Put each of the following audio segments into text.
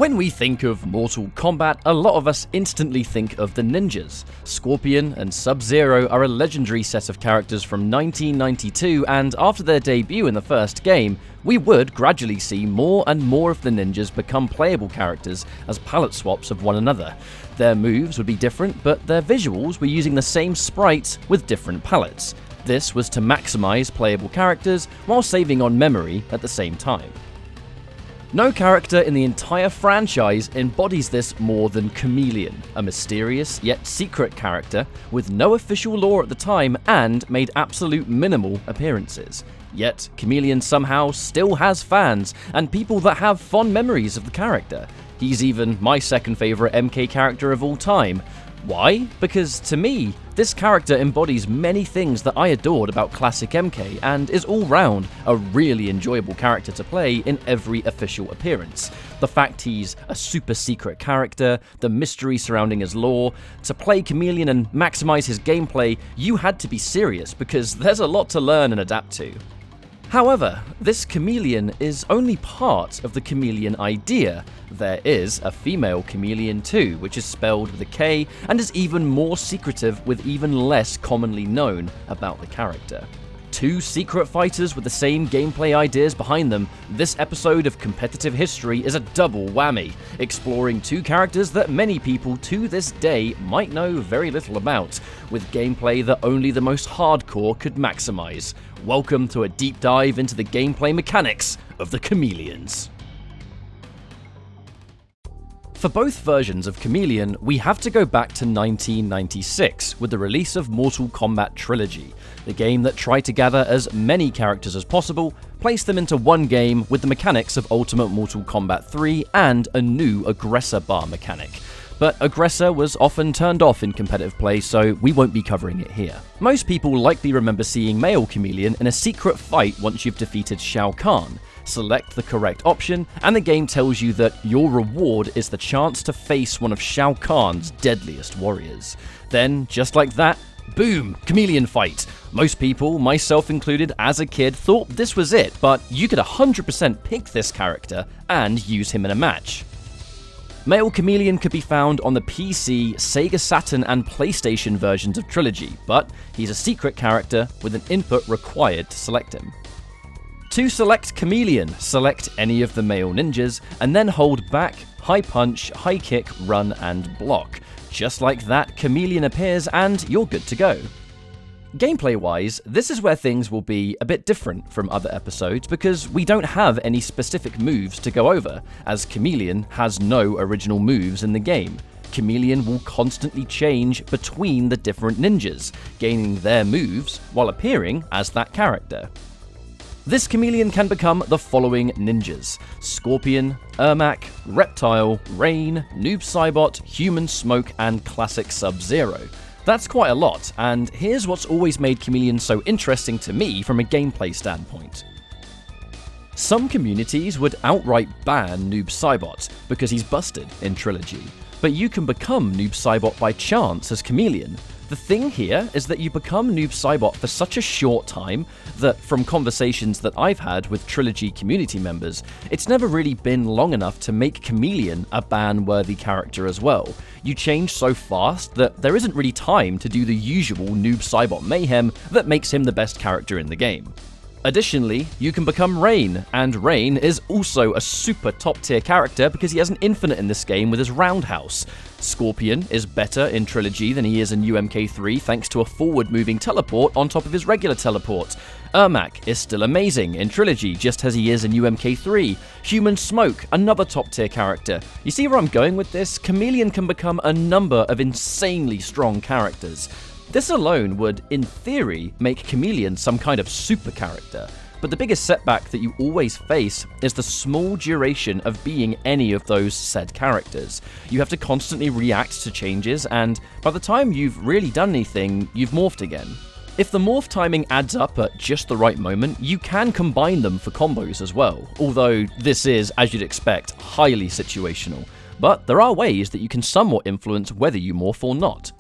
When we think of Mortal Kombat, a lot of us instantly think of the ninjas. Scorpion and Sub-Zero are a legendary set of characters from 1992, and after their debut in the first game, we would gradually see more and more of the ninjas become playable characters as palette swaps of one another. Their moves would be different, but their visuals were using the same sprites with different palettes. This was to maximize playable characters while saving on memory at the same time. No character in the entire franchise embodies this more than Khameleon, a mysterious yet secret character with no official lore at the time and made absolute minimal appearances. Yet, Khameleon somehow still has fans and people that have fond memories of the character. He's even my second favourite MK character of all time. Why? Because to me, this character embodies many things that I adored about classic MK and is all round a really enjoyable character to play in every official appearance. The fact he's a super secret character, the mystery surrounding his lore. To play Khameleon and maximize his gameplay, you had to be serious because there's a lot to learn and adapt to. However, this Khameleon is only part of the Khameleon idea. There is a female Khameleon too, which is spelled with a K and is even more secretive with even less commonly known about the character. Two secret fighters with the same gameplay ideas behind them, this episode of competitive history is a double whammy, exploring two characters that many people to this day might know very little about, with gameplay that only the most hardcore could maximize. Welcome to a deep dive into the gameplay mechanics of the Khameleons. For both versions of Chameleon, we have to go back to 1996 with the release of Mortal Kombat Trilogy, the game that tried to gather as many characters as possible, place them into one game with the mechanics of Ultimate Mortal Kombat 3 and a new Aggressor bar mechanic. But Aggressor was often turned off in competitive play, so we won't be covering it here. Most people likely remember seeing male Khameleon in a secret fight once you've defeated Shao Kahn. Select the correct option, and the game tells you that your reward is the chance to face one of Shao Kahn's deadliest warriors. Then, just like that, boom, Khameleon fight. Most people, myself included as a kid, thought this was it, but you could 100% pick this character and use him in a match. Male Khameleon could be found on the PC, Sega Saturn and PlayStation versions of Trilogy, but he's a secret character with an input required to select him. To select Khameleon, select any of the male ninjas, and then hold back, high punch, high kick, run, and block. Just like that, Khameleon appears and you're good to go. Gameplay-wise, this is where things will be a bit different from other episodes because we don't have any specific moves to go over, as Khameleon has no original moves in the game. Khameleon will constantly change between the different ninjas, gaining their moves while appearing as that character. This Khameleon can become the following ninjas: Scorpion, Ermac, Reptile, Rain, Noob Saibot, Human Smoke, and Classic Sub-Zero. That's quite a lot, and here's what's always made Khameleon so interesting to me from a gameplay standpoint. Some communities would outright ban Noob Saibot because he's busted in Trilogy, but you can become Noob Saibot by chance as Khameleon. The thing here is that you become Noob Saibot for such a short time that, from conversations that I've had with Trilogy community members, it's never really been long enough to make Khameleon a ban-worthy character as well. You change so fast that there isn't really time to do the usual Noob Saibot mayhem that makes him the best character in the game. Additionally, you can become Rain, and Rain is also a super top tier character because he has an infinite in this game with his roundhouse. Scorpion is better in Trilogy than he is in UMK3 thanks to a forward-moving teleport on top of his regular teleport. Ermac is still amazing in Trilogy just as he is in UMK3. Human Smoke, another top tier character. You see where I'm going with this? Khameleon can become a number of insanely strong characters. This alone would, in theory, make Khameleon some kind of super character, but the biggest setback that you always face is the small duration of being any of those said characters. You have to constantly react to changes, and by the time you've really done anything, you've morphed again. If the morph timing adds up at just the right moment, you can combine them for combos as well, although this is, as you'd expect, highly situational. But there are ways that you can somewhat influence whether you morph or not.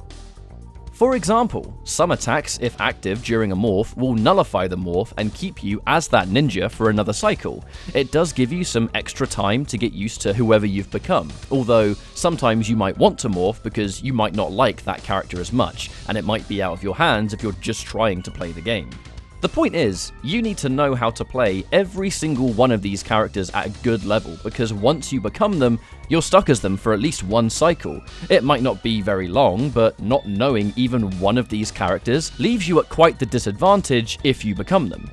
For example, some attacks, if active during a morph, will nullify the morph and keep you as that ninja for another cycle. It does give you some extra time to get used to whoever you've become, although sometimes you might want to morph because you might not like that character as much, and it might be out of your hands if you're just trying to play the game. The point is, you need to know how to play every single one of these characters at a good level, because once you become them, you're stuck as them for at least one cycle. It might not be very long, but not knowing even one of these characters leaves you at quite the disadvantage if you become them.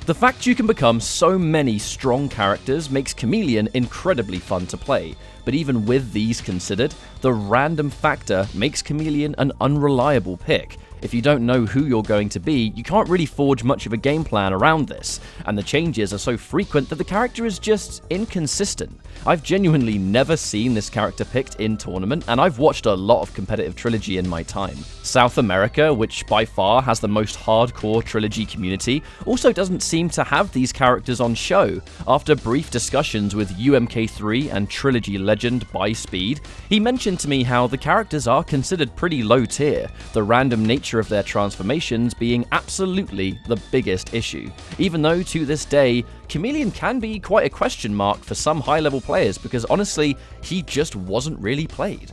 The fact you can become so many strong characters makes Khameleon incredibly fun to play, but even with these considered, the random factor makes Khameleon an unreliable pick. If you don't know who you're going to be, you can't really forge much of a game plan around this, and the changes are so frequent that the character is just inconsistent. I've genuinely never seen this character picked in tournament, and I've watched a lot of competitive Trilogy in my time. South America, which by far has the most hardcore Trilogy community, also doesn't seem to have these characters on show. After brief discussions with UMK3 and Trilogy legend By Speed, he mentioned to me how the characters are considered pretty low tier, the random nature of their transformations being absolutely the biggest issue, even though to this day, Chameleon can be quite a question mark for some high-level players because honestly, he just wasn't really played.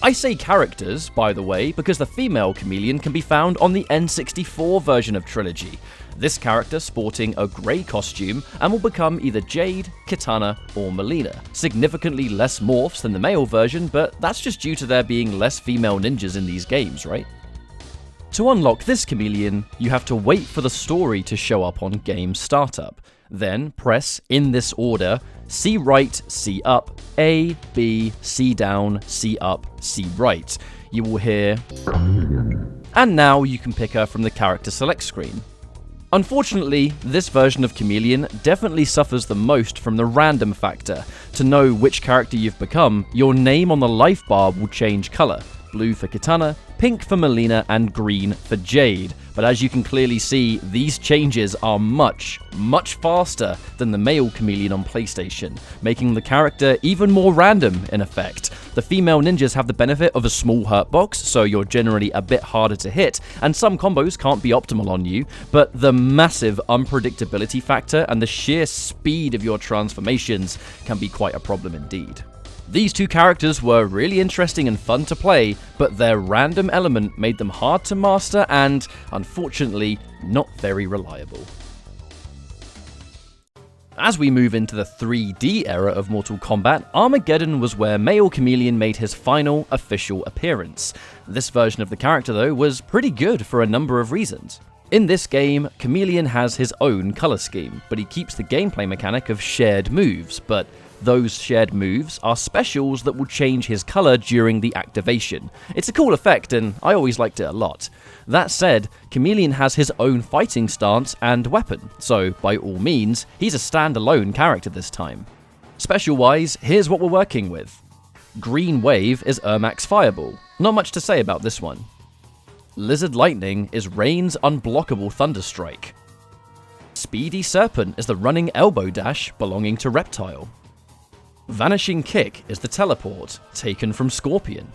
I say characters, by the way, because the female Chameleon can be found on the N64 version of Trilogy. This character sporting a grey costume and will become either Jade, Kitana, or Melina. Significantly less morphs than the male version, but that's just due to there being less female ninjas in these games, right? To unlock this Chameleon, you have to wait for the story to show up on game startup. Then press, in this order, C right, C up, A, B, C down, C up, C right. You will hear, and now you can pick her from the character select screen. Unfortunately, this version of Chameleon definitely suffers the most from the random factor. To know which character you've become, your name on the life bar will change colour. Blue for Kitana, pink for Melina, and green for Jade. But as you can clearly see, these changes are much faster than the male Chameleon on PlayStation, making the character even more random in effect. The female ninjas have the benefit of a small hurt box, so you're generally a bit harder to hit, and some combos can't be optimal on you, but the massive unpredictability factor and the sheer speed of your transformations can be quite a problem indeed. These two characters were really interesting and fun to play, but their random element made them hard to master and, unfortunately, not very reliable. As we move into the 3D era of Mortal Kombat, Armageddon was where male Khameleon made his final official appearance. This version of the character, though, was pretty good for a number of reasons. In this game, Khameleon has his own colour scheme, but he keeps the gameplay mechanic of shared moves, but those shared moves are specials that will change his colour during the activation. It's a cool effect and I always liked it a lot. That said, Khameleon has his own fighting stance and weapon, so by all means, he's a standalone character this time. Special-wise, here's what we're working with. Green Wave is Ermac's Fireball. Not much to say about this one. Lizard Lightning is Rain's unblockable Thunderstrike. Speedy Serpent is the running elbow dash belonging to Reptile. Vanishing Kick is the teleport, taken from Scorpion.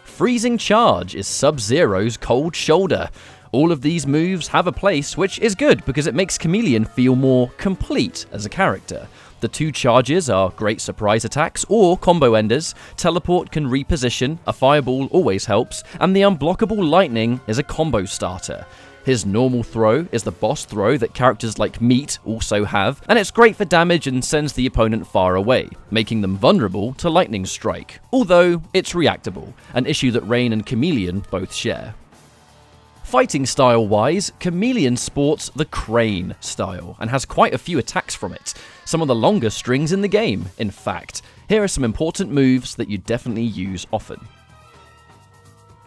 Freezing Charge is Sub-Zero's Cold Shoulder. All of these moves have a place, which is good because it makes Khameleon feel more complete as a character. The two charges are great surprise attacks or combo enders, teleport can reposition, a fireball always helps, and the unblockable lightning is a combo starter. His normal throw is the boss throw that characters like Meat also have, and it's great for damage and sends the opponent far away, making them vulnerable to lightning strike, although it's reactable, an issue that Rain and Khameleon both share. Fighting style wise, Khameleon sports the Crane style and has quite a few attacks from it, some of the longest strings in the game, in fact. Here are some important moves that you definitely use often.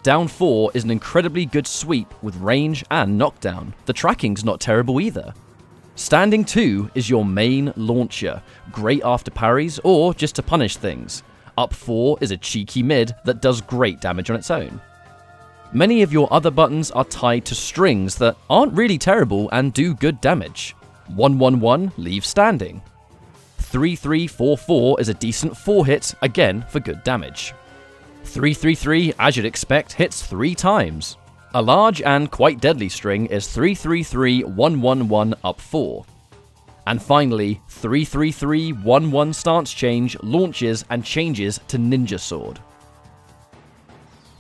Down 4 is an incredibly good sweep with range and knockdown. The tracking's not terrible either. Standing 2 is your main launcher, great after parries or just to punish things. Up 4 is a cheeky mid that does great damage on its own. Many of your other buttons are tied to strings that aren't really terrible and do good damage. 1-1-1 leaves standing. 3-3-4-4 is a decent 4-hit, again for good damage. 333, as you'd expect, hits 3 times. A large and quite deadly string is 333-111 up 4. And finally, 333-11 stance change launches and changes to Ninja Sword.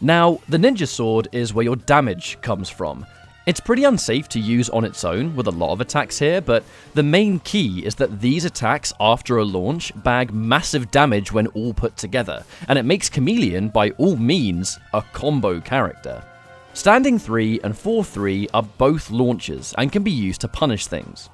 Now, the Ninja Sword is where your damage comes from. It's pretty unsafe to use on its own with a lot of attacks here, but the main key is that these attacks after a launch bag massive damage when all put together, and it makes Khameleon by all means a combo character. Standing 3 and 4-3 are both launches and can be used to punish things.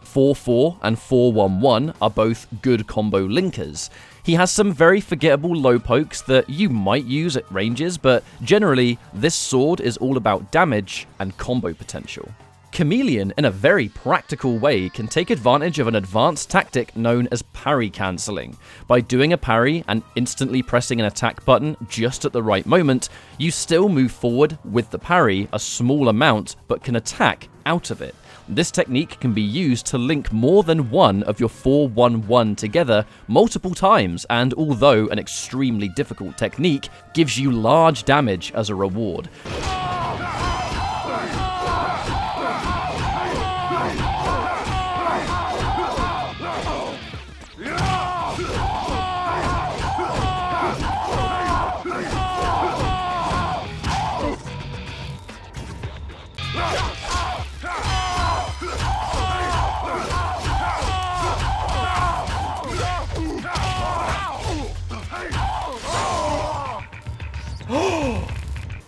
4-4 and 4-1-1 are both good combo linkers. He has some very forgettable low pokes that you might use at ranges, but generally, this sword is all about damage and combo potential. Khameleon, in a very practical way, can take advantage of an advanced tactic known as parry cancelling. By doing a parry and instantly pressing an attack button just at the right moment, you still move forward with the parry a small amount, but can attack out of it. This technique can be used to link more than one of your 4-1-1 together multiple times, and although an extremely difficult technique, gives you large damage as a reward.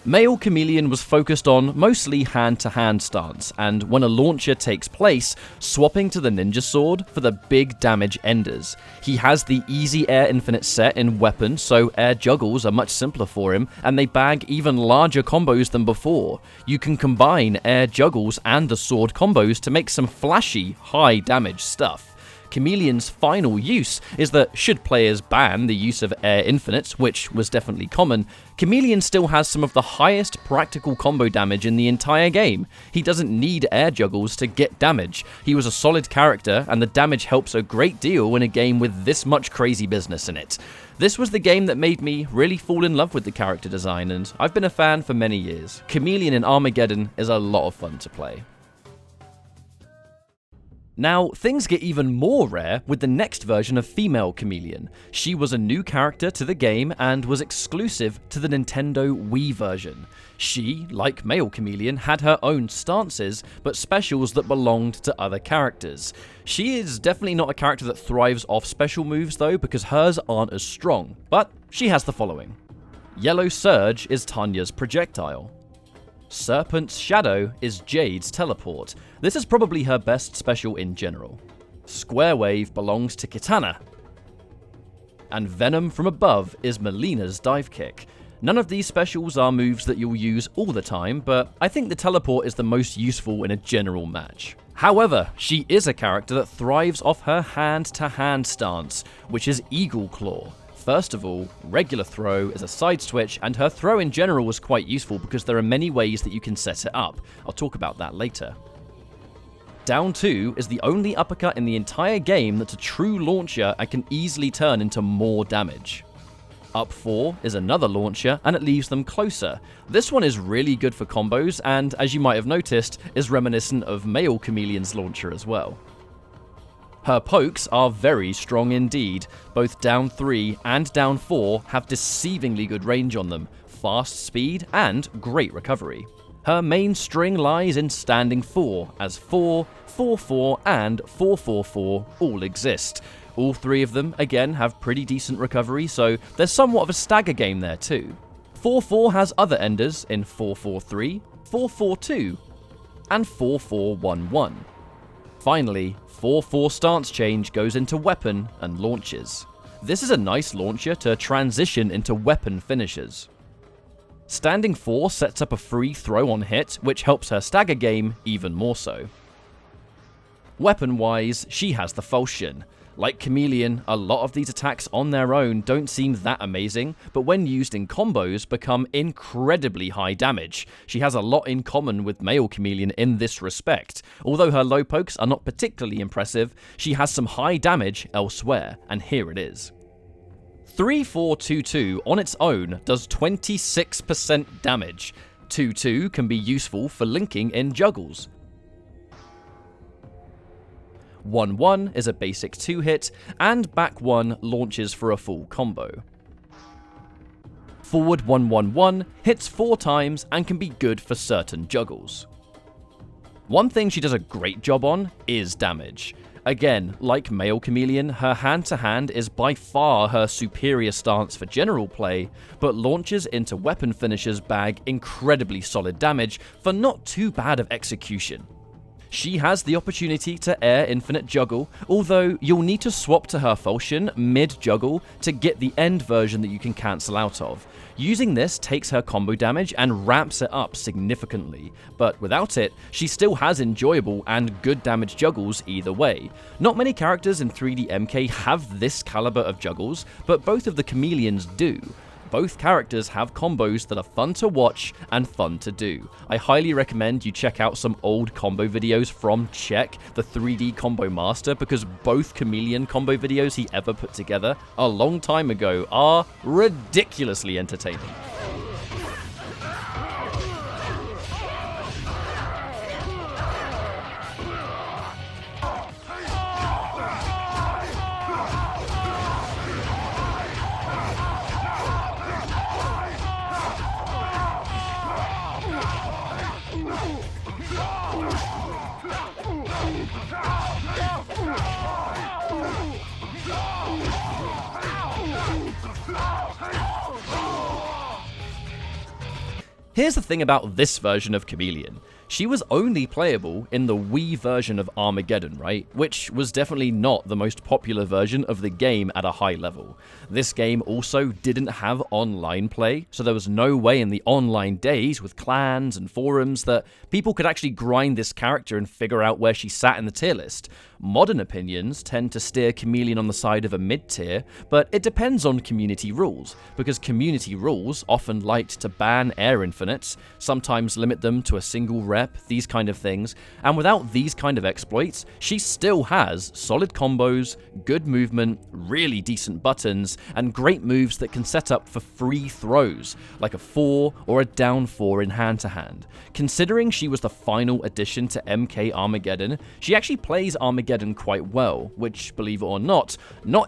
Male Khameleon was focused on mostly hand-to-hand stance, and when a launcher takes place, swapping to the Ninja Sword for the big damage enders. He has the easy air infinite set in weapon, so air juggles are much simpler for him, and they bag even larger combos than before. You can combine air juggles and the sword combos to make some flashy, high damage stuff. Khameleon's final use is that should players ban the use of air infinites, which was definitely common, Khameleon still has some of the highest practical combo damage in the entire game. He doesn't need air juggles to get damage. He was a solid character, and the damage helps a great deal in a game with this much crazy business in it. This was the game that made me really fall in love with the character design, and I've been a fan for many years. Chameleon in Armageddon is a lot of fun to play. Now, things get even more rare with the next version of female Khameleon. She was a new character to the game and was exclusive to the Nintendo Wii version. She, like male Khameleon, had her own stances, but specials that belonged to other characters. She is definitely not a character that thrives off special moves though, because hers aren't as strong, but she has the following. Yellow Surge is Tanya's projectile. Serpent's Shadow is Jade's teleport. This is probably her best special in general. Square Wave belongs to Kitana. And Venom from Above is Melina's dive kick. None of these specials are moves that you'll use all the time, but I think the teleport is the most useful in a general match. However, she is a character that thrives off her hand-to-hand stance, which is Eagle Claw. First of all, regular throw is a side switch, and her throw in general was quite useful because there are many ways that you can set it up. I'll talk about that later. Down 2 is the only uppercut in the entire game that's a true launcher and can easily turn into more damage. Up 4 is another launcher, and it leaves them closer. This one is really good for combos, and as you might have noticed, is reminiscent of male Khameleon's launcher as well. Her pokes are very strong indeed. Both down 3 and down 4 have deceivingly good range on them, fast speed, and great recovery. Her main string lies in standing 4, as 4, 4-4, and 4-4-4 all exist. All 3 of them, again, have pretty decent recovery, so there's somewhat of a stagger game there too. 4-4 has other enders in 4-4-3, 4-4-2, and 4-4-1-1. Finally, 4-4 stance change goes into weapon and launches. This is a nice launcher to transition into weapon finishes. Standing 4 sets up a free throw on hit, which helps her stagger game even more so. Weapon-wise, she has the falchion. Like Chameleon, a lot of these attacks on their own don't seem that amazing, but when used in combos become incredibly high damage. She has a lot in common with male Chameleon in this respect. Although her low pokes are not particularly impressive, she has some high damage elsewhere, and here it is. 3-4-2-2 on its own does 26% damage. 2-2 can be useful for linking in juggles. 1-1 is a basic 2-hit, and back 1 launches for a full combo. Forward 1-1-1 hits 4 times and can be good for certain juggles. One thing she does a great job on is damage. Again, like male Khameleon, her hand-to-hand is by far her superior stance for general play, but launches into weapon finishers bag incredibly solid damage for not too bad of execution. She has the opportunity to air infinite juggle, although you'll need to swap to her falchion mid-juggle to get the end version that you can cancel out of. Using this takes her combo damage and ramps it up significantly, but without it, she still has enjoyable and good damage juggles either way. Not many characters in 3D MK have this caliber of juggles, but both of the Khameleons do. Both characters have combos that are fun to watch and fun to do. I highly recommend you check out some old combo videos from Czech, the 3D combo master, because both Chameleon combo videos he ever put together a long time ago are ridiculously entertaining. Here's the thing about this version of Khameleon. She was only playable in the Wii version of Armageddon, right? Which was definitely not the most popular version of the game at a high level. This game also didn't have online play, so there was no way in the online days with clans and forums that people could actually grind this character and figure out where she sat in the tier list. Modern opinions tend to steer Khameleon on the side of a mid-tier, but it depends on community rules, because community rules often liked to ban air infinites, sometimes limit them to a single rep, these kind of things, and without these kind of exploits, she still has solid combos, good movement, really decent buttons, and great moves that can set up for free throws, like a 4 or a down 4 in hand-to-hand. Considering she was the final addition to MK Armageddon, she actually plays Armageddon quite well, which, believe it or not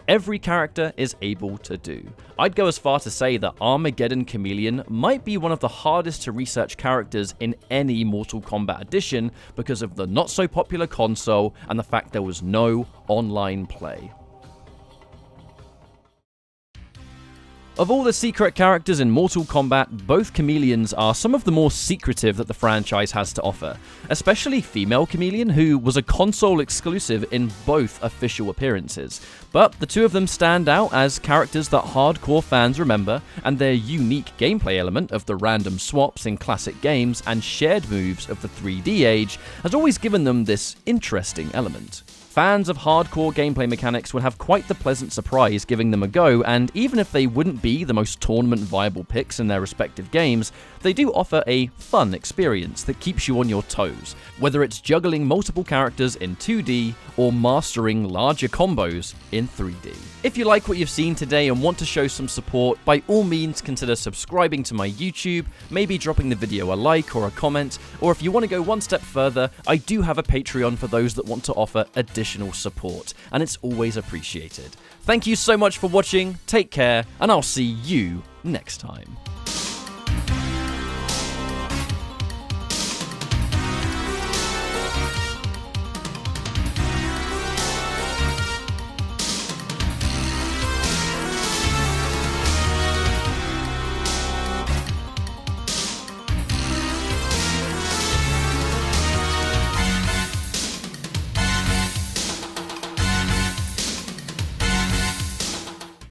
every character is able to do. I'd go as far to say that Armageddon Khameleon might be one of the hardest to research characters in any Mortal Kombat edition because of the not so popular console and the fact there was no online play. Of all the secret characters in Mortal Kombat, both Khameleons are some of the more secretive that the franchise has to offer, especially female Khameleon, who was a console exclusive in both official appearances. But the two of them stand out as characters that hardcore fans remember, and their unique gameplay element of the random swaps in classic games and shared moves of the 3D age has always given them this interesting element. Fans of hardcore gameplay mechanics would have quite the pleasant surprise giving them a go, and even if they wouldn't be the most tournament-viable picks in their respective games, they do offer a fun experience that keeps you on your toes, whether it's juggling multiple characters in 2D or mastering larger combos in 3D. If you like what you've seen today and want to show some support, by all means consider subscribing to my YouTube, maybe dropping the video a like or a comment, or if you want to go one step further, I do have a Patreon for those that want to offer additional support, and it's always appreciated. Thank you so much for watching, take care, and I'll see you next time.